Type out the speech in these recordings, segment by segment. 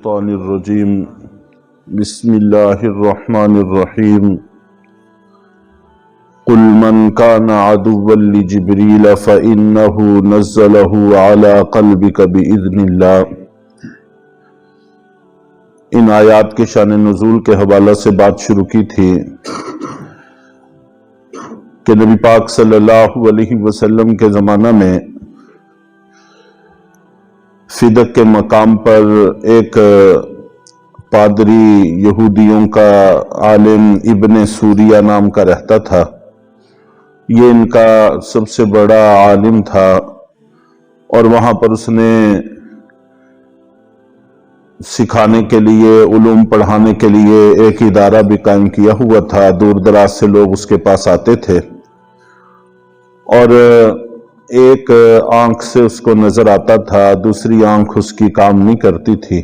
الشیطان الرجیم بسم اللہ الرحمن الرحیم قل من کان عدوا لجبریل فإنہ نزلہ علی قلبک بإذن اللہ۔ ان آیات کے شان نزول کے حوالہ سے بات شروع کی تھی کہ نبی پاک صلی اللہ علیہ وسلم کے زمانہ میں فدق کے مقام پر ایک پادری یہودیوں کا عالم ابن سوریہ نام کا رہتا تھا۔ یہ ان کا سب سے بڑا عالم تھا اور وہاں پر اس نے سکھانے کے لیے، علوم پڑھانے کے لیے ایک ادارہ بھی قائم کیا ہوا تھا۔ دور دراز سے لوگ اس کے پاس آتے تھے اور ایک آنکھ سے اس کو نظر آتا تھا، دوسری آنکھ اس کی کام نہیں کرتی تھی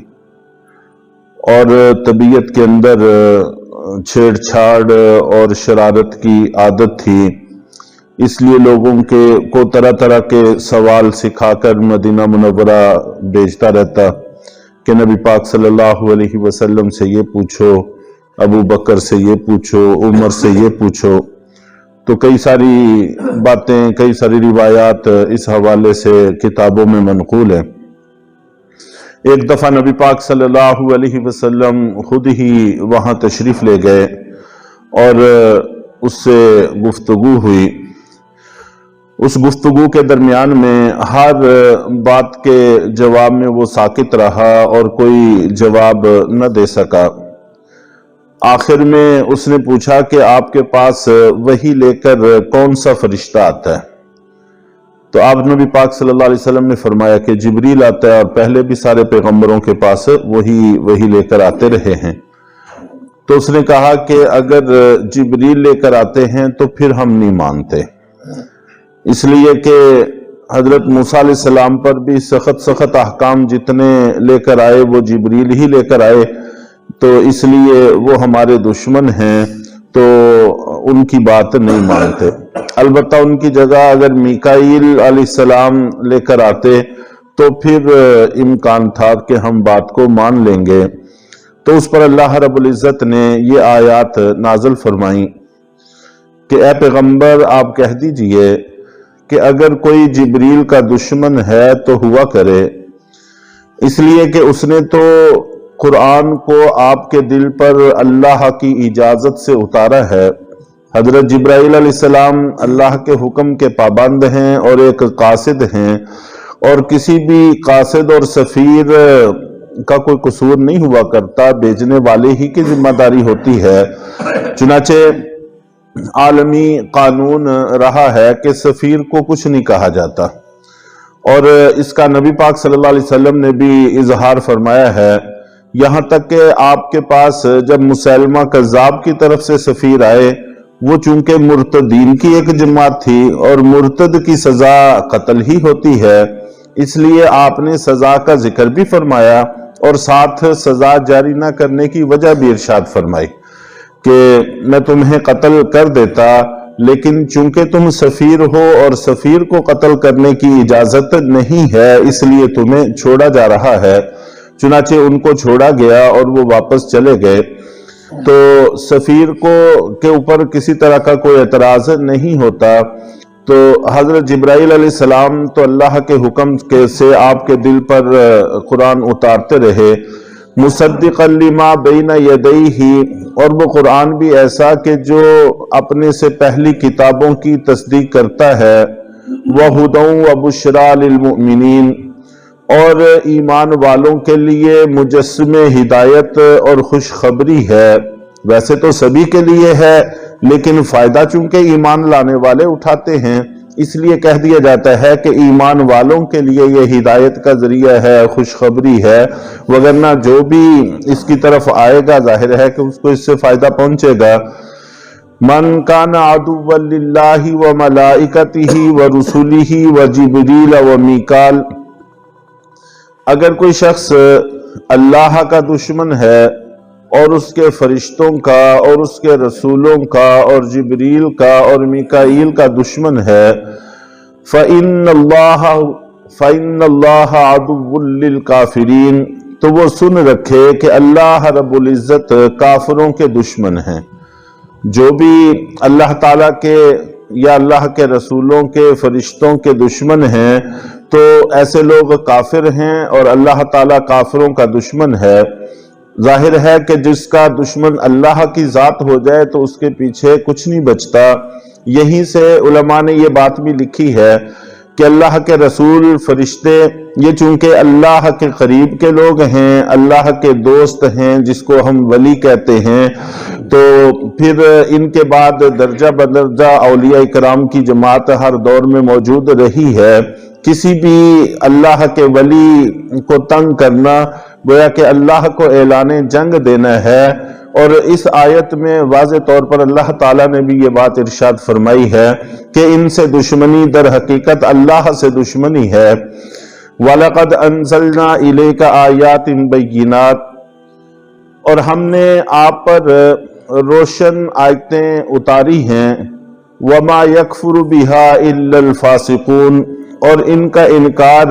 اور طبیعت کے اندر چھیڑ چھاڑ اور شرارت کی عادت تھی۔ اس لیے لوگوں کو طرح طرح کے سوال سکھا کر مدینہ منورہ بھیجتا رہتا کہ نبی پاک صلی اللہ علیہ وسلم سے یہ پوچھو، ابو بکر سے یہ پوچھو، عمر سے یہ پوچھو۔ تو کئی ساری باتیں، کئی ساری روایات اس حوالے سے کتابوں میں منقول ہیں۔ ایک دفعہ نبی پاک صلی اللہ علیہ وسلم خود ہی وہاں تشریف لے گئے اور اس سے گفتگو ہوئی۔ اس گفتگو کے درمیان میں ہر بات کے جواب میں وہ ساکت رہا اور کوئی جواب نہ دے سکا۔ آخر میں اس نے پوچھا کہ آپ کے پاس وحی لے کر کون سا فرشتہ آتا ہے؟ تو آپ نبی پاک صلی اللہ علیہ وسلم نے فرمایا کہ جبریل آتا ہے، اور پہلے بھی سارے پیغمبروں کے پاس وحی لے کر آتے رہے ہیں۔ تو اس نے کہا کہ اگر جبریل لے کر آتے ہیں تو پھر ہم نہیں مانتے، اس لیے کہ حضرت موسیٰ علیہ السلام پر بھی سخت احکام جتنے لے کر آئے وہ جبریل ہی لے کر آئے، تو اس لیے وہ ہمارے دشمن ہیں، تو ان کی بات نہیں مانتے۔ البتہ ان کی جگہ اگر میکائیل علیہ السلام لے کر آتے تو پھر امکان تھا کہ ہم بات کو مان لیں گے۔ تو اس پر اللہ رب العزت نے یہ آیات نازل فرمائیں کہ اے پیغمبر آپ کہہ دیجئے کہ اگر کوئی جبریل کا دشمن ہے تو ہوا کرے، اس لیے کہ اس نے تو قرآن کو آپ کے دل پر اللہ کی اجازت سے اتارا ہے۔ حضرت جبرائیل علیہ السلام اللہ کے حکم کے پابند ہیں اور ایک قاصد ہیں، اور کسی بھی قاصد اور سفیر کا کوئی قصور نہیں ہوا کرتا، بھیجنے والے ہی کی ذمہ داری ہوتی ہے۔ چنانچہ عالمی قانون رہا ہے کہ سفیر کو کچھ نہیں کہا جاتا، اور اس کا نبی پاک صلی اللہ علیہ وسلم نے بھی اظہار فرمایا ہے، یہاں تک کہ آپ کے پاس جب مسیلمہ کذاب کی طرف سے سفیر آئے، وہ چونکہ مرتدین کی ایک جماعت تھی اور مرتد کی سزا قتل ہی ہوتی ہے، اس لیے آپ نے سزا کا ذکر بھی فرمایا اور ساتھ سزا جاری نہ کرنے کی وجہ بھی ارشاد فرمائی کہ میں تمہیں قتل کر دیتا، لیکن چونکہ تم سفیر ہو اور سفیر کو قتل کرنے کی اجازت نہیں ہے، اس لیے تمہیں چھوڑا جا رہا ہے۔ چنانچہ ان کو چھوڑا گیا اور وہ واپس چلے گئے، تو سفیر کے اوپر کسی طرح کا کوئی اعتراض نہیں ہوتا۔ تو حضرت جبرائیل علیہ السلام تو اللہ کے حکم سے آپ کے دل پر قرآن اتارتے رہے، مصدقا لما بین یدیہ، اور وہ قرآن بھی ایسا کہ جو اپنے سے پہلی کتابوں کی تصدیق کرتا ہے، وَہُدًى وَبُشْرَى لِلْمُؤْمِنِينَ، اور ایمان والوں کے لیے مجسم ہدایت اور خوشخبری ہے۔ ویسے تو سبھی کے لیے ہے، لیکن فائدہ چونکہ ایمان لانے والے اٹھاتے ہیں، اس لیے کہہ دیا جاتا ہے کہ ایمان والوں کے لیے یہ ہدایت کا ذریعہ ہے، خوشخبری ہے، وگرنہ جو بھی اس کی طرف آئے گا ظاہر ہے کہ اس کو اس سے فائدہ پہنچے گا۔ من کان عدوا للہ وملائکتہ ورسلہ وجبریل ومیکال، اگر کوئی شخص اللہ کا دشمن ہے اور اس کے فرشتوں کا اور اس کے رسولوں کا اور جبریل کا اور میکائیل کا دشمن ہے، فَإِنَّ اللَّهَ عَدُوٌّ لِّلْكَافِرِينَ، تو وہ سن رکھے کہ اللہ رب العزت کافروں کے دشمن ہیں۔ جو بھی اللہ تعالیٰ کے یا اللہ کے رسولوں کے فرشتوں کے دشمن ہیں تو ایسے لوگ کافر ہیں، اور اللہ تعالیٰ کافروں کا دشمن ہے۔ ظاہر ہے کہ جس کا دشمن اللہ کی ذات ہو جائے تو اس کے پیچھے کچھ نہیں بچتا۔ یہیں سے علماء نے یہ بات بھی لکھی ہے کہ اللہ کے رسول فرشتے یہ چونکہ اللہ کے قریب کے لوگ ہیں، اللہ کے دوست ہیں، جس کو ہم ولی کہتے ہیں، تو پھر ان کے بعد درجہ بدرجہ اولیاء کرام کی جماعت ہر دور میں موجود رہی ہے۔ کسی بھی اللہ کے ولی کو تنگ کرنا گویا کہ اللہ کو اعلان جنگ دینا ہے، اور اس آیت میں واضح طور پر اللہ تعالیٰ نے بھی یہ بات ارشاد فرمائی ہے کہ ان سے دشمنی در حقیقت اللہ سے دشمنی ہے۔ وَلَقَدْ أَنزَلْنَا إِلَيْكَ آيَاتٍ بَيِّنَاتٍ، اور ہم نے آپ پر روشن آیتیں اتاری ہیں۔ وَمَا يَكْفُرُ بِهَا إِلَّا الْفَاسِقُونَ، اور ان کا انکار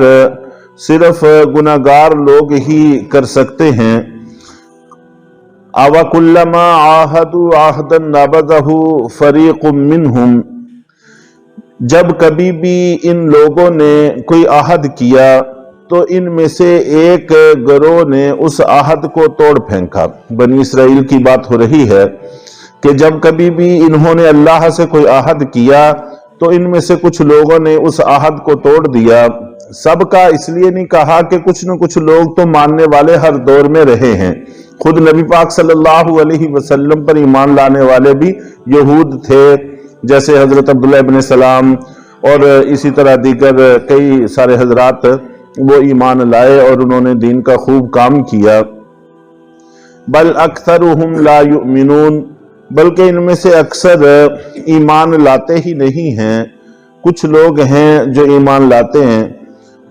صرف گناہگار لوگ ہی کر سکتے ہیں۔ أَوَكُلَّمَا عَاهَدُوا عَهْدًا نَبَذَهُ فَرِيقٌ مِّنْهُمْ، جب کبھی بھی ان لوگوں نے کوئی عہد کیا تو ان میں سے ایک گروہ نے اس عہد کو توڑ پھینکا۔ بنی اسرائیل کی بات ہو رہی ہے کہ جب کبھی بھی انہوں نے اللہ سے کوئی عہد کیا تو ان میں سے کچھ لوگوں نے اس عہد کو توڑ دیا۔ سب کا اس لیے نہیں کہا کہ کچھ نہ کچھ لوگ تو ماننے والے ہر دور میں رہے ہیں۔ خود نبی پاک صلی اللہ علیہ وسلم پر ایمان لانے والے بھی یہود تھے، جیسے حضرت عبداللہ ابن سلام اور اسی طرح دیگر کئی سارے حضرات وہ ایمان لائے اور انہوں نے دین کا خوب کام کیا۔ بل اکثرهم لا یؤمنون، بلکہ ان میں سے اکثر ایمان لاتے ہی نہیں ہیں۔ کچھ لوگ ہیں جو ایمان لاتے ہیں۔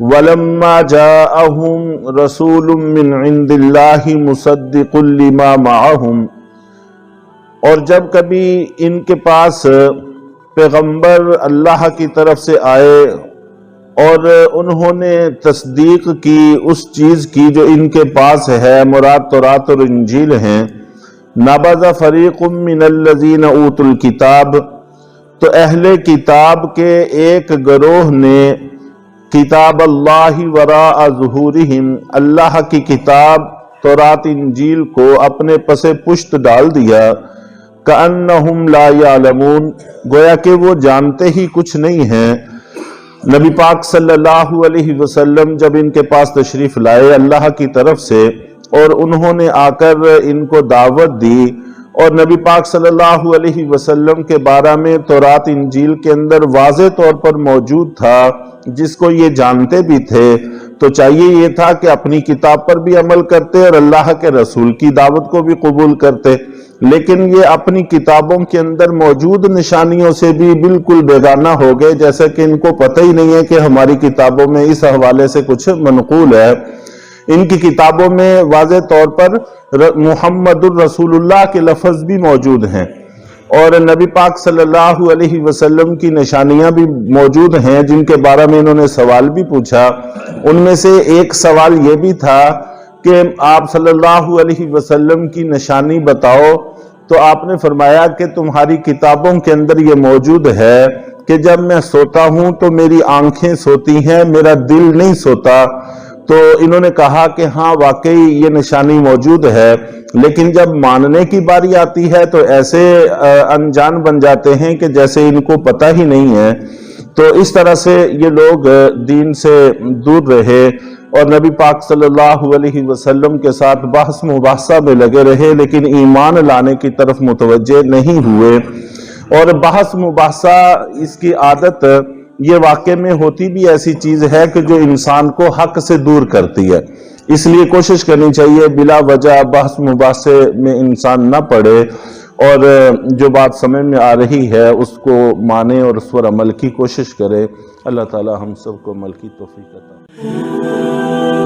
وَلَمَّا جَاءَهُمْ رَسُولٌ مِّنْ عِنْدِ اللَّهِ مُصَدِّقٌ لِّمَا مَعَهُمْ، اور جب کبھی ان کے پاس پیغمبر اللہ کی طرف سے آئے اور انہوں نے تصدیق کی اس چیز کی جو ان کے پاس ہے، مراد تورات اور انجیل ہیں، نَبَذَ فَرِيقٌ مِّنَ الَّذِينَ أُوتُوا الْكِتَابَ، تو اہل کتاب کے ایک گروہ نے کتاب اللہ وراء ظہورہم، اللہ کی کتاب تورات انجیل کو اپنے پس پشت ڈال دیا۔ کأنہم لا یعلمون، گویا کہ وہ جانتے ہی کچھ نہیں ہیں۔ نبی پاک صلی اللہ علیہ وسلم جب ان کے پاس تشریف لائے اللہ کی طرف سے، اور انہوں نے آ کر ان کو دعوت دی، اور نبی پاک صلی اللہ علیہ وسلم کے بارے میں تورات انجیل کے اندر واضح طور پر موجود تھا، جس کو یہ جانتے بھی تھے، تو چاہیے یہ تھا کہ اپنی کتاب پر بھی عمل کرتے اور اللہ کے رسول کی دعوت کو بھی قبول کرتے، لیکن یہ اپنی کتابوں کے اندر موجود نشانیوں سے بھی بالکل بیگانہ ہو گئے، جیسا کہ ان کو پتہ ہی نہیں ہے کہ ہماری کتابوں میں اس حوالے سے کچھ منقول ہے۔ ان کی کتابوں میں واضح طور پر محمد الرسول اللہ کے لفظ بھی موجود ہیں، اور نبی پاک صلی اللہ علیہ وسلم کی نشانیاں بھی موجود ہیں، جن کے بارے میں انہوں نے سوال بھی پوچھا۔ ان میں سے ایک سوال یہ بھی تھا کہ آپ صلی اللہ علیہ وسلم کی نشانی بتاؤ، تو آپ نے فرمایا کہ تمہاری کتابوں کے اندر یہ موجود ہے کہ جب میں سوتا ہوں تو میری آنکھیں سوتی ہیں، میرا دل نہیں سوتا۔ تو انہوں نے کہا کہ ہاں واقعی یہ نشانی موجود ہے، لیکن جب ماننے کی باری آتی ہے تو ایسے انجان بن جاتے ہیں کہ جیسے ان کو پتہ ہی نہیں ہے۔ تو اس طرح سے یہ لوگ دین سے دور رہے اور نبی پاک صلی اللہ علیہ وسلم کے ساتھ بحث مباحثہ میں لگے رہے، لیکن ایمان لانے کی طرف متوجہ نہیں ہوئے۔ اور بحث مباحثہ اس کی عادت یہ واقع میں ہوتی بھی ایسی چیز ہے کہ جو انسان کو حق سے دور کرتی ہے، اس لیے کوشش کرنی چاہیے بلا وجہ بحث مباحثے میں انسان نہ پڑے، اور جو بات سمجھ میں آ رہی ہے اس کو مانے اور اس پر عمل کی کوشش کرے۔ اللہ تعالی ہم سب کو عمل کی توفیق عطا فرمائے۔